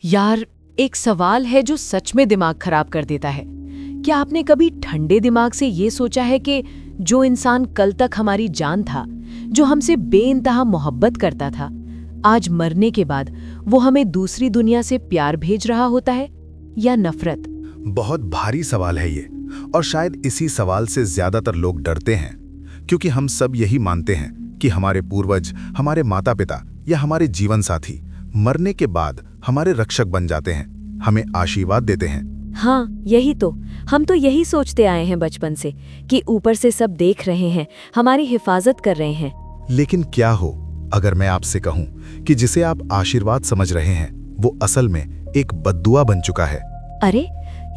यार, एक सवाल है जो सच में दिमाग खराब कर देता है। क्या आपने कभी ठंडे दिमाग से ये सोचा है कि जो इंसान कल तक हमारी जान था, जो हमसे बेइंतहा मोहब्बत करता था, आज मरने के बाद वो हमें दूसरी दुनिया से प्यार भेज रहा होता है या नफरत? बहुत भारी सवाल है ये, और शायद इसी सवाल से ज्यादातर लोग डरते हैं, क्योंकि हम सब यही मानते हैं कि हमारे पूर्वज, हमारे माता पिता या हमारे जीवन साथी मरने के बाद हमारे रक्षक बन जाते हैं, हमें आशीर्वाद देते हैं। हाँ, यही तो। हम तो यही सोचते आए हैं बचपन से कि ऊपर से सब देख रहे हैं, हमारी हिफाजत कर रहे हैं। लेकिन क्या हो अगर मैं आपसे कहूं कि जिसे आप आशीर्वाद समझ रहे हैं वो असल में एक बद्दुआ बन चुका है? अरे,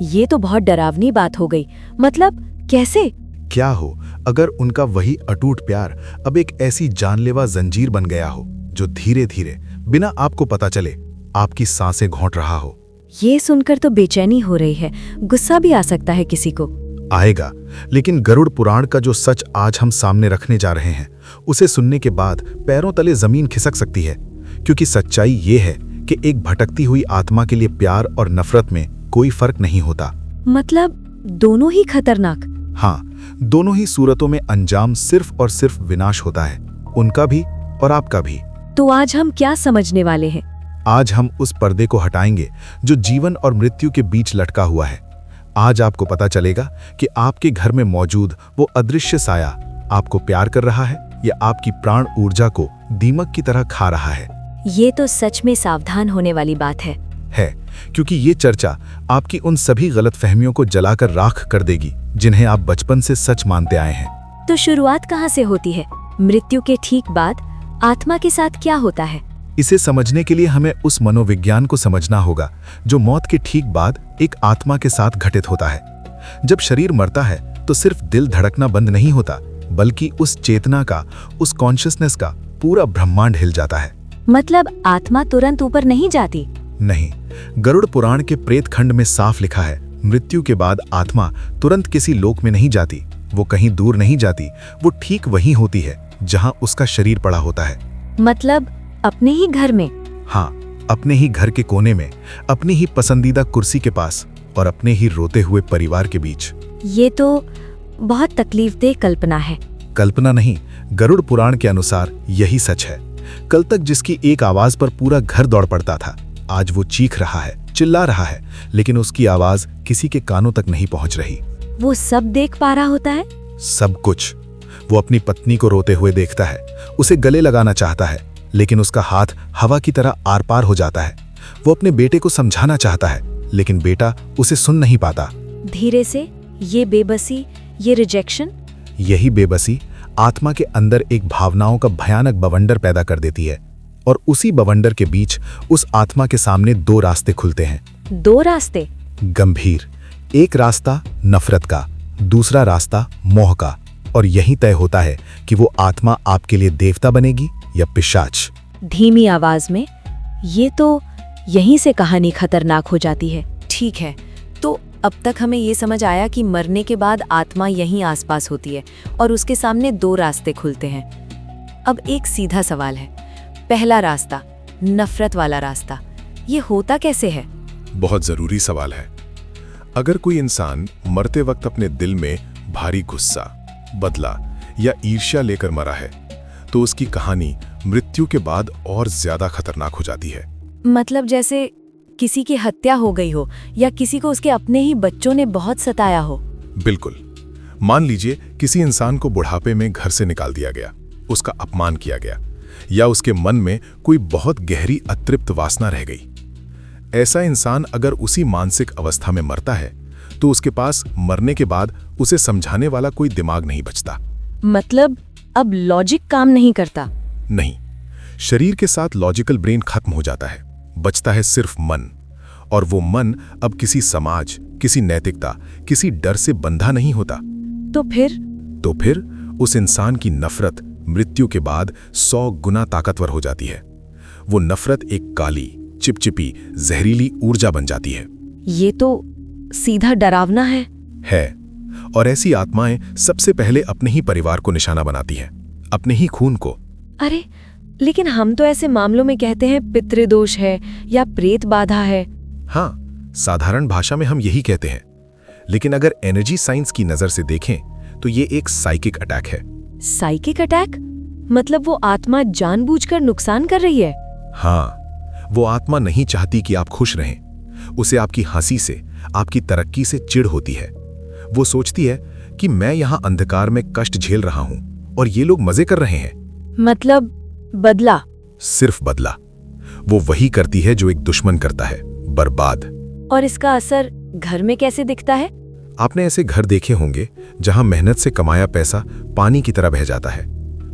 ये तो बहुत डरावनी बात हो गई। मतलब कैसे? क्या हो अगर उनका वही अटूट प्यार अब एक ऐसी जानलेवा जंजीर बन गया हो जो धीरे धीरे बिना आपको पता चले आपकी सांसें घोंट रहा हो? ये सुनकर तो बेचैनी हो रही है। गुस्सा भी आ सकता है किसी को। आएगा, लेकिन गरुड़ पुराण का जो सच आज हम सामने रखने जा रहे हैं, उसे सुनने के बाद पैरों तले जमीन खिसक सकती है। क्योंकि सच्चाई ये है कि एक भटकती हुई आत्मा के लिए प्यार और नफरत में कोई फर्क नहीं होता। मतलब दोनों ही खतरनाक? हाँ, दोनों ही सूरतों में अंजाम सिर्फ और सिर्फ विनाश होता है, उनका भी और आपका भी। तो आज हम क्या समझने वाले हैं? आज हम उस पर्दे को हटाएंगे जो जीवन और मृत्यु के बीच लटका हुआ है। आज आपको पता चलेगा कि आपके घर में मौजूद वो अदृश्य साया आपको प्यार कर रहा है या आपकी प्राण ऊर्जा को दीमक की तरह खा रहा है। ये तो सच में सावधान होने वाली बात है। क्योंकि ये चर्चा आपकी उन सभी गलतफहमियों को जलाकर राख कर देगी जिन्हें आप बचपन से सच मानते आए हैं। तो शुरुआत कहाँ से होती है? मृत्यु के ठीक बाद आत्मा के साथ क्या होता है? इसे समझने के लिए हमें उस मनोविज्ञान को समझना होगा जो मौत के ठीक बाद एक आत्मा के साथ घटित होता है। जब शरीर मरता है तो सिर्फ दिल धड़कना बंद नहीं होता, बल्कि उस चेतना का, उस कॉन्शियसनेस का पूरा ब्रह्मांड हिल जाता है। मतलब आत्मा तुरंत ऊपर नहीं जाती? नहीं, गरुड़ पुराण के प्रेत खंड में साफ लिखा है, मृत्यु के बाद आत्मा तुरंत किसी लोक में नहीं जाती, वो कहीं दूर नहीं जाती, वो ठीक वहीं होती है जहां उसका शरीर पड़ा होता है। मतलब अपने ही घर में? हाँ, अपने ही घर के कोने में, अपनी ही पसंदीदा कुर्सी के पास और अपने ही रोते हुए परिवार के बीच। ये तो बहुत तकलीफदेह कल्पना है। कल्पना नहीं, गरुड़ पुराण के अनुसार यही सच है। कल तक जिसकी एक आवाज पर पूरा घर दौड़ पड़ता था, आज वो चीख रहा है, चिल्ला रहा है, लेकिन उसकी आवाज किसी के कानों तक नहीं पहुंच रही। वो सब देख पा रहा होता है? सब कुछ। वो अपनी पत्नी को रोते हुए देखता है, उसे गले लगाना चाहता है, लेकिन उसका हाथ हवा की तरह आर पार हो जाता है। वो अपने बेटे को समझाना चाहता है, लेकिन बेटा उसे सुन नहीं पाता। धीरे से ये बेबसी, ये रिजेक्शन, यही बेबसी आत्मा के अंदर एक भावनाओं का भयानक बवंडर पैदा कर देती है, और उसी बवंडर के बीच उस आत्मा के सामने दो रास्ते खुलते हैं। दो रास्ते? गंभीर। एक रास्ता नफरत का, दूसरा रास्ता मोह का, और यही तय होता है कि वो आत्मा आपके लिए देवता बनेगी या पिशाच। धीमी आवाज में, ये तो यहीं से कहानी खतरनाक हो जाती है। ठीक है, तो अब तक हमें ये समझ आया कि मरने के बाद आत्मा यहीं आसपास होती है और उसके सामने दो रास्ते खुलते हैं। अब एक सीधा सवाल है, पहला रास्ता, नफरत वाला रास्ता, ये होता कैसे है? बहुत जरूरी सवाल है। अगर कोई इंसान मरते वक्त अपने दिल में भारी गुस्सा, बदला या ईर्ष्या लेकर मरा है, तो उसकी कहानी मृत्यु के बाद और ज्यादा खतरनाक हो जाती है। मतलब जैसे किसी की हत्या हो गई हो या किसी को उसके अपने ही बच्चों ने बहुत सताया हो। बिल्कुल। मान लीजिए किसी इंसान को बुढ़ापे में घर से निकाल दिया गया, उसका अपमान किया गया, या उसके मन में कोई बहुत गहरी अतृप्त वासना रह गई। ऐसा इंसान अगर उसी मानसिक अवस्था में मरता है तो उसके पास मरने के बाद उसे समझाने वाला कोई दिमाग नहीं बचता। मतलब अब लॉजिक काम नहीं करता? नहीं, शरीर के साथ लॉजिकल ब्रेन खत्म हो जाता है, बचता है सिर्फ मन। और वो मन अब किसी समाज, किसी नैतिकता, किसी डर से बंधा नहीं होता। तो फिर उस इंसान की नफरत मृत्यु के बाद 100 गुना ताकतवर हो जाती है। वो नफरत एक काली, चिपचिपी, जहरीली ऊर्जा बन जाती है। ये तो सीधा डरावना है। और ऐसी आत्माएं सबसे पहले अपने ही परिवार को निशाना बनाती हैं, अपने ही खून को। अरे, लेकिन हम तो ऐसे मामलों में कहते हैं पितृदोष है या प्रेत बाधा है। हाँ, साधारण भाषा में हम यही कहते हैं, लेकिन अगर एनर्जी साइंस की नजर से देखें तो ये एक साइकिक अटैक है। Psychic attack? मतलब वो आत्मा जानबूझकर नुकसान कर रही है? हाँ, वो आत्मा नहीं चाहती कि आप खुश रहें। उसे आपकी हंसी से, आपकी तरक्की से चिढ़ होती है। वो सोचती है कि मैं यहाँ अंधकार में कष्ट झेल रहा हूँ और ये लोग मजे कर रहे हैं। मतलब बदला? सिर्फ बदला। वो वही करती है जो एक दुश्मन करता है, बर्बाद। और इसका असर घर में कैसे दिखता है? आपने ऐसे घर देखे होंगे जहां मेहनत से कमाया पैसा पानी की तरह बह जाता है।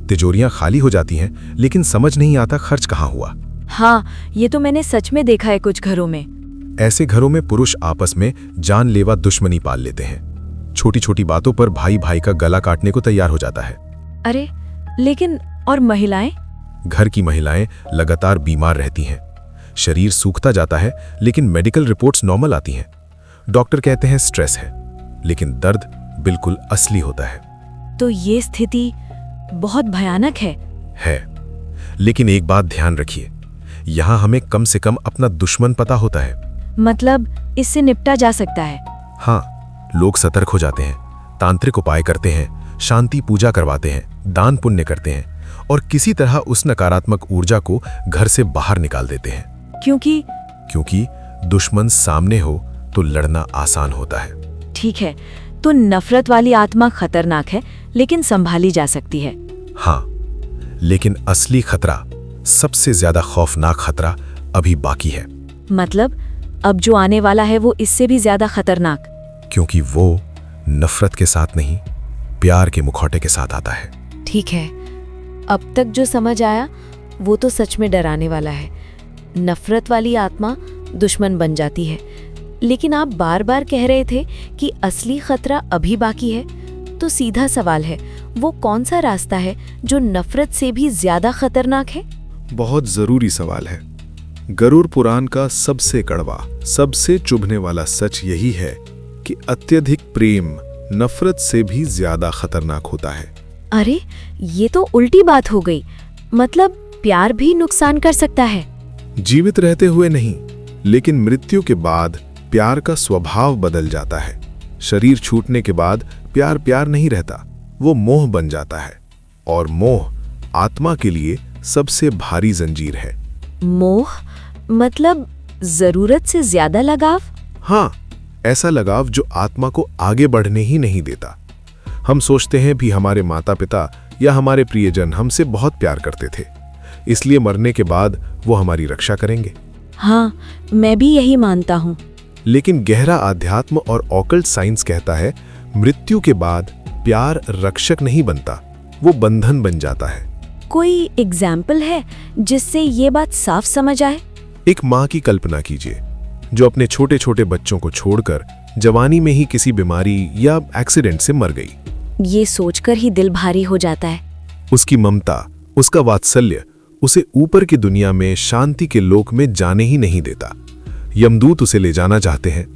तिजोरियां खाली हो जाती हैं, लेकिन समझ नहीं आता खर्च कहाँ हुआ। हाँ, ये तो मैंने सच में देखा है कुछ घरों में। ऐसे घरों में पुरुष आपस में जानलेवा दुश्मनी पाल लेते हैं। छोटी छोटी बातों पर भाई भाई का गला काटने को तैयार हो जाता है। अरे, लेकिन और महिलाएं? घर की महिलाएं लगातार बीमार रहती हैं। शरीर सूखता जाता है, लेकिन मेडिकल रिपोर्ट्स नॉर्मल आती हैं। डॉक्टर कहते हैं स्ट्रेस है, लेकिन दर्द बिल्कुल असली होता है। तो ये स्थिति बहुत भयानक है। लेकिन एक बात ध्यान रखिए, यहां हमें कम से कम अपना दुश्मन पता होता है। मतलब इससे निपटा जा सकता है? हाँ, लोग सतर्क हो जाते हैं, तांत्रिक उपाय करते हैं, शांति पूजा करवाते हैं, दान पुण्य करते हैं और किसी तरह उस नकारात्मक ऊर्जा को घर से बाहर निकाल देते हैं। क्योंकि दुश्मन सामने हो तो लड़ना आसान होता है। ठीक है, तो नफरत वाली आत्मा खतरनाक है, लेकिन संभाली जा सकती है। हाँ, लेकिन असली खतरा, सबसे ज्यादा खौफनाक खतरा अभी बाकी है। मतलब अब जो आने वाला है वो इससे भी ज्यादा खतरनाक? क्योंकि वो नफरत के साथ नहीं, प्यार के मुखौटे के साथ आता है। ठीक है, अब तक जो समझ आया वो तो सच में डराने वाला है। नफरत वाली आत्मा दुश्मन बन जाती है, लेकिन आप बार बार कह रहे थे कि असली खतरा अभी बाकी है। तो सीधा सवाल है, वो कौन सा रास्ता है जो नफरत से भी ज्यादा खतरनाक है? बहुत जरूरी सवाल है। गरुड़ पुराण का सबसे कड़वा, सबसे चुभने वाला सच यही है कि अत्यधिक प्रेम नफरत से भी ज्यादा खतरनाक होता है। अरे, ये तो उल्टी बात हो गई। मतलब प्यार भी नुकसान कर सकता है? जीवित रहते हुए नहीं, लेकिन मृत्यु के बाद प्यार का स्वभाव बदल जाता है। शरीर छूटने के बाद प्यार प्यार नहीं रहता, वो मोह बन जाता है। और मोह आत्मा के लिए सबसे भारी जंजीर है। मोह मतलब जरूरत से ज्यादा लगाव? हाँ, ऐसा लगाव जो आत्मा को आगे बढ़ने ही नहीं देता। हम सोचते हैं भी हमारे माता पिता या हमारे प्रियजन हमसे बहुत प्यार करते थे, इसलिए मरने के बाद वो हमारी रक्षा करेंगे। हाँ, मैं भी यही मानता हूँ। लेकिन गहरा आध्यात्म और ऑकल्ट साइंस कहता है मृत्यु के बाद प्यार रक्षक नहीं बनता, वो बंधन बन जाता है। कोई एग्जाम्पल है जिससे ये बात साफ समझ आए? एक माँ की कल्पना कीजिए जो अपने छोटे छोटे बच्चों को छोड़कर जवानी में ही किसी बीमारी या एक्सीडेंट से मर गई। ये सोचकर ही दिल भारी हो जाता है। उसकी ममता, उसका वात्सल्य उसे ऊपर की दुनिया में, शांति के लोक में जाने ही नहीं देता। यमदूत उसे ले जाना चाहते हैं,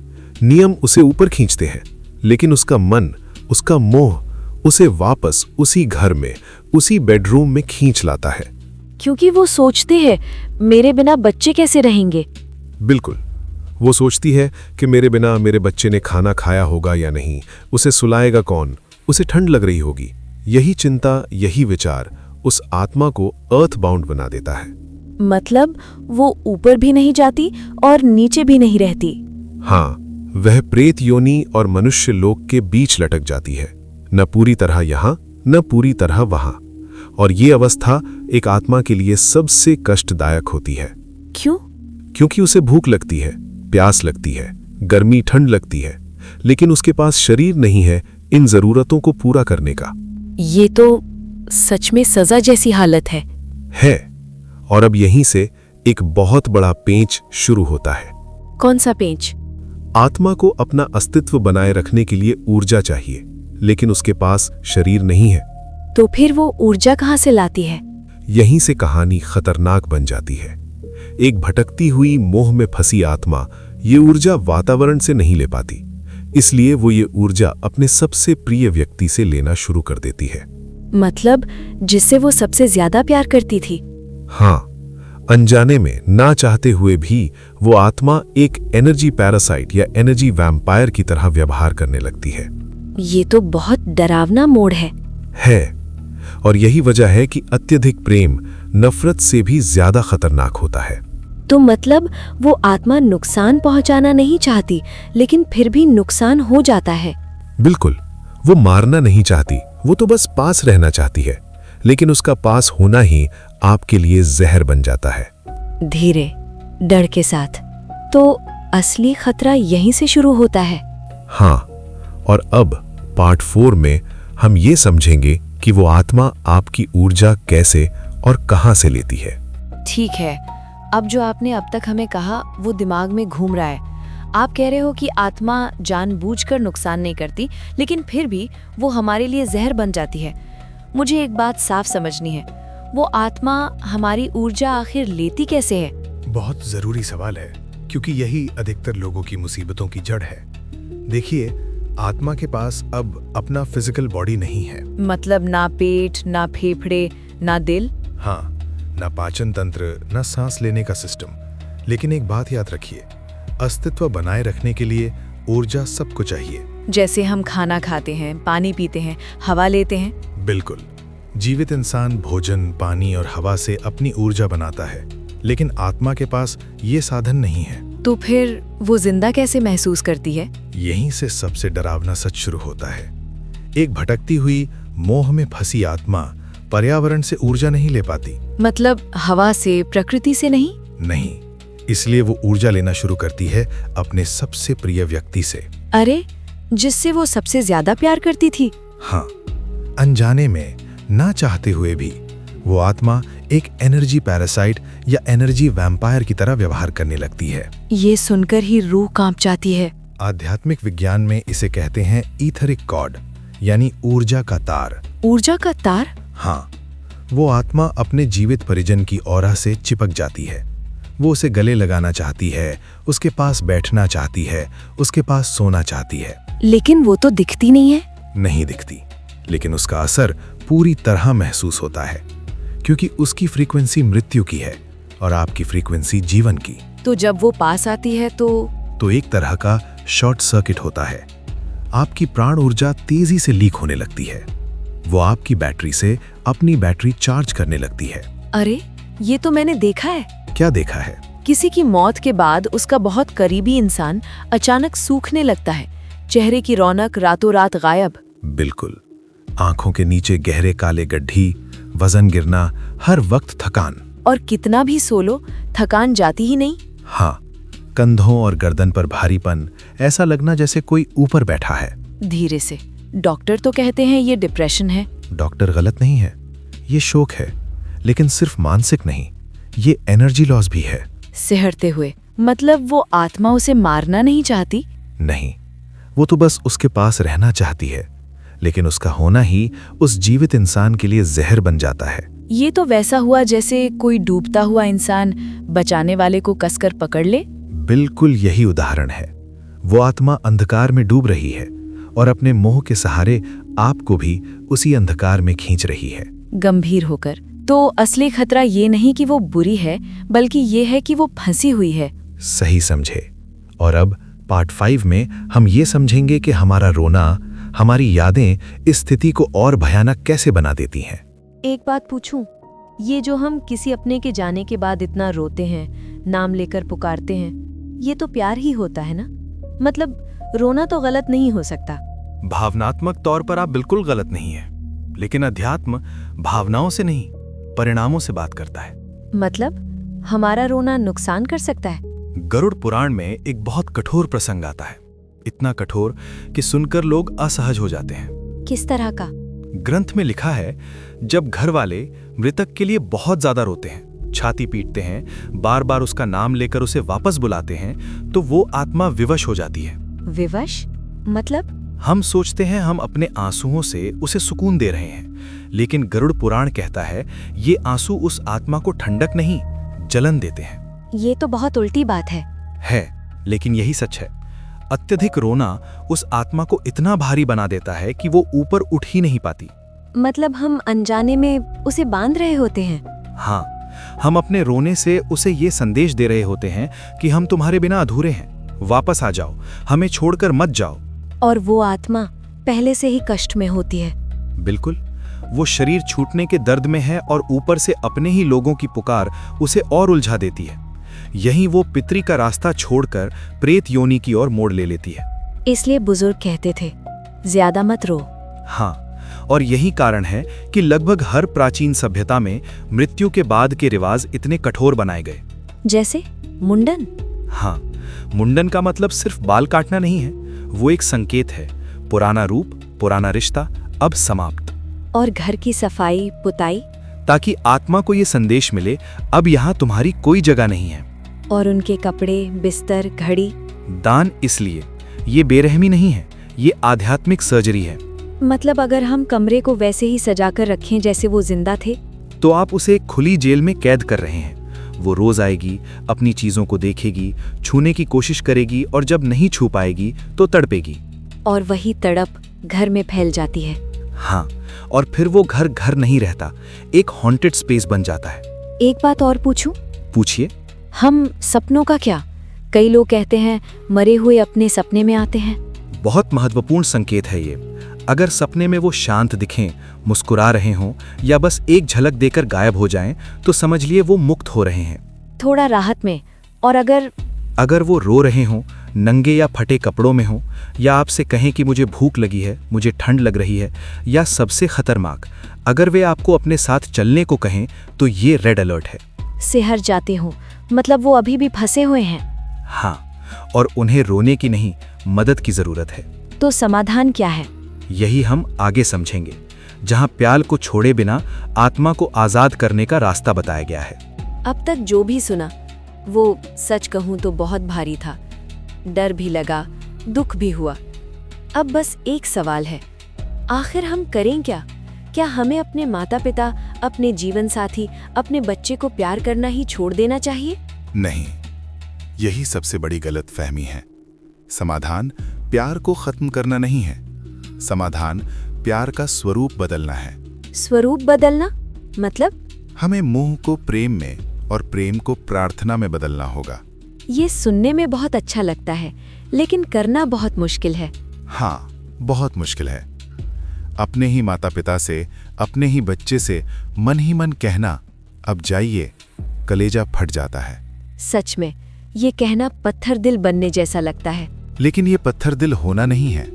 नियम उसे ऊपर खींचते हैं, लेकिन उसका मन, उसका मोह उसे वापस उसी घर में, उसी बेडरूम में खींच लाता है। क्योंकि वो सोचते हैं मेरे बिना बच्चे कैसे रहेंगे। बिल्कुल, वो सोचती है कि मेरे बिना मेरे बच्चे ने खाना खाया होगा या नहीं, उसे सुलाएगा कौन, उसे ठंड लग रही होगी। यही चिंता, यही विचार उस आत्मा को अर्थ बाउंड बना देता है। मतलब वो ऊपर भी नहीं जाती और नीचे भी नहीं रहती। हाँ, वह प्रेत योनि और मनुष्य लोक के बीच लटक जाती है, न पूरी तरह यहाँ, न पूरी तरह वहां। और ये अवस्था एक आत्मा के लिए सबसे कष्टदायक होती है। क्यों? क्योंकि उसे भूख लगती है, प्यास लगती है, गर्मी ठंड लगती है, लेकिन उसके पास शरीर नहीं है इन जरूरतों को पूरा करने का। ये तो सच में सजा जैसी हालत है। और अब यहीं से एक बहुत बड़ा पेंच शुरू होता है। कौन सा पेंच? आत्मा को अपना अस्तित्व बनाए रखने के लिए ऊर्जा चाहिए, लेकिन उसके पास शरीर नहीं है। तो फिर वो ऊर्जा कहाँ से लाती है? यहीं से कहानी खतरनाक बन जाती है। एक भटकती हुई मोह में फंसी आत्मा ये ऊर्जा वातावरण से नहीं ले पाती, इसलिए वो ये ऊर्जा अपने सबसे प्रिय व्यक्ति से लेना शुरू कर देती है। मतलब जिससे वो सबसे ज्यादा प्यार करती थी? हाँ, अनजाने में ना चाहते हुए भी वो आत्मा एक एनर्जी पैरासाइट या एनर्जी वैम्पायर की तरह व्यवहार करने लगती है। ये तो बहुत डरावना मोड़ है। और यही वजह है कि अत्यधिक प्रेम नफरत से भी ज्यादा खतरनाक होता है। तो मतलब वो आत्मा नुकसान पहुंचाना नहीं चाहती, लेकिन फिर भी नुकसान हो जाता है। बिल्कुल, वो मारना नहीं चाहती, वो तो बस पास रहना चाहती है, लेकिन उसका पास होना ही आपके लिए जहर बन जाता है। धीरे, डर के साथ। तो असली खतरा यहीं से शुरू होता है। हाँ, और अब पार्ट 4 में हम ये समझेंगे कि वो आत्मा आपकी ऊर्जा कैसे और कहां से लेती है। ठीक है, अब जो आपने अब तक हमें कहा वो दिमाग में घूम रहा है। आप कह रहे हो कि आत्मा जानबूझकर नुकसान नहीं करती, लेकिन फिर भी वो हमारे लिए जहर बन जाती है। मुझे एक बात साफ समझनी है, वो आत्मा हमारी ऊर्जा आखिर लेती कैसे है? बहुत जरूरी सवाल है, क्योंकि यही अधिकतर लोगों की मुसीबतों की जड़ है। देखिए, आत्मा के पास अब अपना फिजिकल बॉडी नहीं है। मतलब ना पेट, ना फेफड़े, ना दिल? हाँ, ना पाचन तंत्र, ना सांस लेने का सिस्टम। लेकिन एक बात याद रखिए, अस्तित्व बनाए रखने के लिए ऊर्जा सबको चाहिए। जैसे हम खाना खाते हैं, पानी पीते हैं, हवा लेते हैं। बिल्कुल, जीवित इंसान भोजन, पानी और हवा से अपनी ऊर्जा बनाता है, लेकिन आत्मा के पास ये साधन नहीं है। तो फिर वो जिंदा कैसे महसूस करती है? यहीं से सबसे डरावना सच शुरू होता है। एक भटकती हुई, मोह में फंसी आत्मा पर्यावरण से ऊर्जा नहीं ले पाती। मतलब हवा से, प्रकृति से नहीं? नहीं, इसलिए वो ऊर्जा लेना शुरू करती है अपने सबसे प्रिय व्यक्ति से। अरे, जिससे वो सबसे ज्यादा प्यार करती थी? हाँ, अनजाने में, ना चाहते हुए भी वो आत्मा एक एनर्जी पैरासाइट या एनर्जी वैम्पायर की तरह व्यवहार करने लगती है। ये सुनकर ही रूह कांप जाती है। आध्यात्मिक विज्ञान में इसे कहते हैं ईथरिक कॉर्ड, यानी ऊर्जा का तार। ऊर्जा का तार? हाँ, वो आत्मा अपने जीवित परिजन की ऑरा से चिपक जाती है। वो उसे गले लगाना चाहती है, उसके पास बैठना चाहती है, उसके पास सोना चाहती है। लेकिन वो तो दिखती नहीं है। नहीं दिखती, लेकिन उसका असर पूरी तरह महसूस होता है, क्योंकि उसकी फ्रीक्वेंसी मृत्यु की है और आपकी फ्रीक्वेंसी जीवन की। तो जब वो पास आती है तो एक तरह का शॉर्ट सर्किट होता है। आपकी प्राण ऊर्जा तेजी से लीक होने लगती है। वो आपकी बैटरी से अपनी बैटरी चार्ज करने लगती है। अरे, ये तो मैंने देखा है। क्या देखा है? किसी की मौत के बाद उसका बहुत करीबी इंसान अचानक सूखने लगता है, चेहरे की रौनक रातों रात गायब। बिल्कुल, आंखों के नीचे गहरे काले गड्ढी, वजन गिरना, हर वक्त थकान। और कितना भी सो लो, थकान जाती ही नहीं। हाँ, कंधों और गर्दन पर भारीपन, ऐसा लगना जैसे कोई ऊपर बैठा है। धीरे से। डॉक्टर तो कहते हैं ये डिप्रेशन है। डॉक्टर गलत नहीं है, ये शोक है, लेकिन सिर्फ मानसिक नहीं, ये एनर्जी लॉस भी है। सिहरते हुए मतलब वो आत्मा उसे मारना नहीं चाहती? नहीं, वो तो बस उसके पास रहना चाहती है, लेकिन उसका होना ही उस जीवित इंसान के लिए जहर बन जाता है। ये तो वैसा हुआ जैसे कोई डूबता हुआ इंसान बचाने वाले को कसकर पकड़ ले। बिल्कुल यही उदाहरण है। वो आत्मा अंधकार में डूब रही है और अपने मोह के सहारे आपको भी उसी अंधकार में खींच रही है। गंभीर होकर। तो असली खतरा ये नहीं कि वो बुरी है, बल्कि ये है कि वो फंसी हुई है। सही समझे। और अब पार्ट 5 में हम ये समझेंगे कि हमारा रोना, हमारी यादें इस स्थिति को और भयानक कैसे बना देती हैं। एक बात पूछूं, ये जो हम किसी अपने के जाने के बाद इतना रोते हैं, नाम लेकर पुकारते हैं, ये तो प्यार ही होता है ना? मतलब रोना तो गलत नहीं हो सकता। भावनात्मक तौर पर आप बिल्कुल गलत नहीं है, लेकिन अध्यात्म भावनाओं से नहीं, परिणामों से बात करता है। मतलब हमारा रोना नुकसान कर सकता है? गरुड़ पुराण में एक बहुत कठोर प्रसंग आता है, इतना कठोर कि सुनकर लोग असहज हो जाते हैं। किस तरह का? ग्रंथ में लिखा है, जब घर वाले मृतक के लिए बहुत ज्यादा रोते हैं, छाती पीटते हैं, बार बार उसका नाम लेकर उसे वापस बुलाते हैं, तो वो आत्मा विवश हो जाती है। विवश मतलब? हम सोचते हैं हम अपने आंसुओं से उसे सुकून दे रहे हैं, लेकिन गरुड़ पुराण कहता है ये आंसू उस आत्मा को ठंडक नहीं, जलन देते हैं। ये तो बहुत उल्टी बात है, लेकिन यही सच है। अत्यधिक रोना उस आत्मा को इतना भारी बना देता है कि वो ऊपर उठ ही नहीं पाती। मतलब हम अनजाने में उसे बांध रहे होते हैं। हाँ, हम अपने रोने से उसे ये संदेश दे रहे होते हैं कि हम तुम्हारे बिना अधूरे हैं, वापस आ जाओ, हमें छोड़कर मत जाओ। और वो आत्मा पहले से ही कष्ट में होती है। बिल्कुल, वो शरीर छूटने के दर्द में है और ऊपर से अपने ही लोगों की पुकार उसे और उलझा देती है। यहीं वो पितरी का रास्ता छोड़कर प्रेत योनि की ओर मोड़ ले लेती है। इसलिए बुजुर्ग कहते थे, ज्यादा मत रो। हाँ, और यही कारण है कि लगभग हर प्राचीन सभ्यता में मृत्यु के बाद के रिवाज इतने कठोर बनाए गए। जैसे मुंडन। हाँ, मुंडन का मतलब सिर्फ बाल काटना नहीं है, वो एक संकेत है। पुराना रूप, पुराना रिश्ता अब समाप्त। और घर की सफाई, पुताई, ताकि आत्मा को ये संदेश मिले, अब यहाँ तुम्हारी कोई जगह नहीं है। और उनके कपड़े, बिस्तर, घड़ी। दान इसलिए, ये बेरहमी नहीं है, ये आध्यात्मिक सर्जरी है। मतलब अगर हम कमरे को वैसे ही सजाकर रखें जैसे वो जिंदा थे, तो आप उसे एक खुली जेल में कैद कर रहे हैं। वो रोज आएगी, अपनी चीजों को देखेगी, छूने की कोशिश करेगी, और जब नहीं छू पाएगी तो तड़पेगी। और वही तड़प घर में फैल जाती है। हाँ, और फिर वो घर घर नहीं रहता, एक हॉन्टेड स्पेस बन जाता है। एक बात और पूछूं? पूछिए। हम सपनों का क्या? कई लोग कहते हैं मरे हुए अपने सपने में आते हैं। बहुत महत्वपूर्ण संकेत है ये। अगर सपने में वो शांत दिखें, मुस्कुरा रहे हों, या बस एक झलक देकर गायब हो जाएं, तो समझ लिए वो मुक्त हो रहे हैं, थोड़ा राहत में। और अगर वो रो रहे हों, नंगे या फटे कपड़ों में हों, या आपसे कहें कि मुझे भूख लगी है, मुझे ठंड लग रही है, या सबसे खतरनाक, अगर वे आपको अपने साथ चलने को कहें, तो ये रेड अलर्ट है। सिहर जाते हों, मतलब वो अभी भी फंसे हुए हैं। हाँ, और उन्हें रोने की नहीं, मदद की जरूरत है। तो समाधान क्या है? यही हम आगे समझेंगे, जहां प्याल को छोड़े बिना आत्मा को आजाद करने का रास्ता बताया गया है। अब तक जो भी सुना, वो सच कहूं तो बहुत भारी था। डर भी लगा, दुख भी हुआ। अब बस एक सवाल है, आखिर हम करें क्या? क्या हमें अपने माता पिता, अपने जीवन साथी, अपने बच्चे को प्यार करना ही छोड़ देना चाहिए? नहीं, यही सबसे बड़ी गलतफहमी है। समाधान प्यार को खत्म करना नहीं है, समाधान प्यार का स्वरूप बदलना है। स्वरूप बदलना मतलब? हमें मोह को प्रेम में और प्रेम को प्रार्थना में बदलना होगा। ये सुनने में बहुत अच्छा लगता है, लेकिन करना बहुत मुश्किल है। हाँ, बहुत मुश्किल है। अपने ही माता पिता से, अपने ही बच्चे से मन ही मन कहना, अब जाइए, कलेजा फट जाता है। सच में, ये कहना पत्थर दिल बनने जैसा लगता है। लेकिन ये पत्थर दिल होना नहीं है,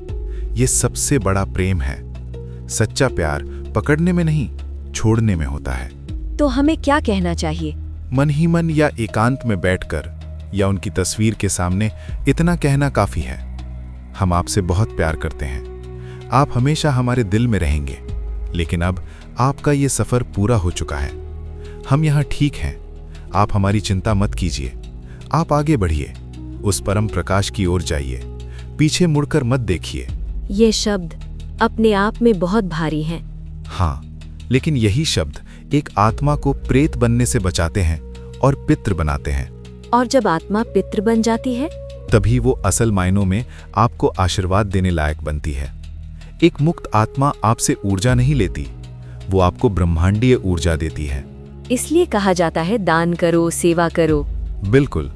ये सबसे बड़ा प्रेम है। सच्चा प्यार पकड़ने में नहीं, छोड़ने में होता है। तो हमें क्या कहना चाहिए? मन ही मन या एकांत में बैठकर या उनकी तस्वीर के सामने इतना कहना काफी है, हम आपसे बहुत प्यार करते हैं, आप हमेशा हमारे दिल में रहेंगे, लेकिन अब आपका ये सफर पूरा हो चुका है। हम यहाँ ठीक हैं, आप हमारी चिंता मत कीजिए, आप आगे बढ़िए, उस परम प्रकाश की ओर जाइए, पीछे मुड़कर मत देखिए। ये शब्द अपने आप में बहुत भारी हैं। हाँ, लेकिन यही शब्द एक आत्मा को प्रेत बनने से बचाते हैं और पितृ बनाते हैं। और जब आत्मा पितृ बन जाती है, तभी वो असल मायनों में आपको आशीर्वाद देने लायक बनती है। एक मुक्त आत्मा आपसे ऊर्जा नहीं लेती, वो आपको ब्रह्मांडीय ऊर्जा देती है। इसलिए कहा जाता है दान करो, सेवा करो। बिल्कुल।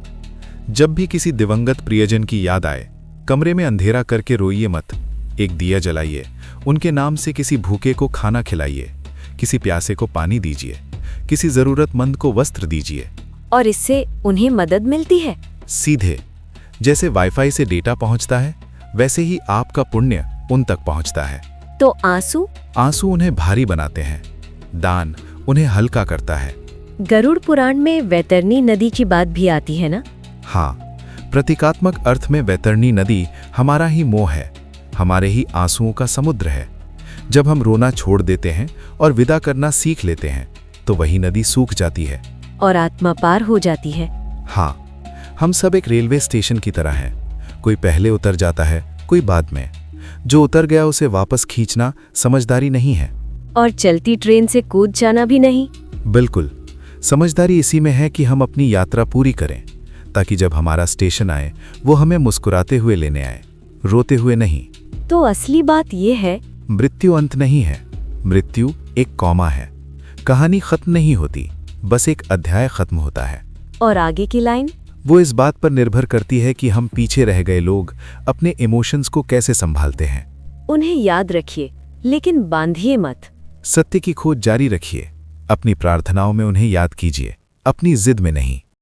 जब भी किसी दिवंगत प्रियजन की याद आए, कमरे में अंधेरा करके रोइए मत, एक दिया जलाइए, उनके नाम से किसी भूखे को खाना खिलाइए, किसी प्यासे को पानी दीजिए, किसी जरूरतमंद को वस्त्र दीजिए। और इससे उन्हें मदद मिलती है? सीधे, जैसे वाईफाई से डेटा पहुंचता है, वैसे ही आपका पुण्य उन तक पहुंचता है। तो आंसू? आंसू उन्हें भारी बनाते हैं, दान उन्हें हल्का करता है। गरुड़ पुराण में वैतरणी नदी की बात भी आती है ना? हाँ, प्रतीकात्मक अर्थ में वैतरणी नदी हमारा ही मोह है, हमारे ही आंसुओं का समुद्र है। जब हम रोना छोड़ देते हैं और विदा करना सीख लेते हैं, तो वही नदी सूख जाती है और आत्मा पार हो जाती है। हाँ, हम सब एक रेलवे स्टेशन की तरह हैं, कोई पहले उतर जाता है, कोई बाद में। जो उतर गया उसे वापस खींचना समझदारी नहीं है। और चलती ट्रेन से कूद जाना भी नहीं। बिल्कुल, समझदारी इसी में है कि हम अपनी यात्रा पूरी करें, ताकि जब हमारा स्टेशन आए वो हमें मुस्कुराते हुए लेने आए, रोते हुए नहीं। तो असली बात यह है, मृत्यु अंत नहीं है, मृत्यु एक कौमा है। कहानी खत्म नहीं होती, बस एक अध्याय खत्म होता है। और आगे की लाइन? वो इस बात पर निर्भर करती है कि हम पीछे रह गए लोग अपने इमोशंस को कैसे संभालते हैं। उन्हें याद रखिए, लेकिन बांधिए मत। सत्य की खोज जारी रखिए, अपनी प्रार्थनाओं में उन्हें याद कीजिए, अपनी जिद में नहीं।